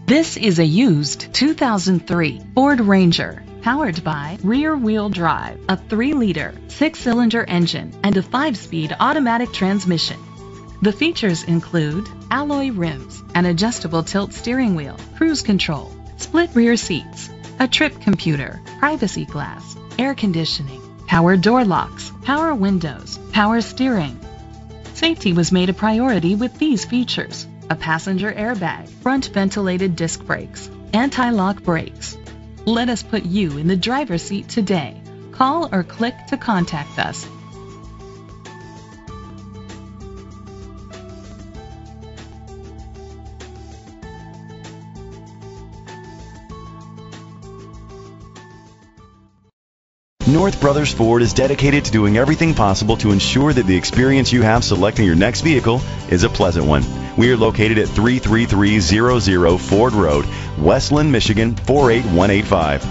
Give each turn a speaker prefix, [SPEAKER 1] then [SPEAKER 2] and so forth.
[SPEAKER 1] This is a used 2003 Ford Ranger, powered by rear-wheel drive, a 3-liter, 6-cylinder engine, and a 5-speed automatic transmission. The features include alloy rims, an adjustable tilt steering wheel, cruise control, split rear seats, a trip computer, privacy glass, air conditioning, power door locks, power windows, power steering. Safety was made a priority with these features: a passenger airbag, front ventilated disc brakes, anti-lock brakes. Let us put you in the driver's seat today. Call or click to contact us.
[SPEAKER 2] North Brothers Ford is dedicated to doing everything possible to ensure that the experience you have selecting your next vehicle is a pleasant one. We are located at 33300 Ford Road, Westland, Michigan 48185.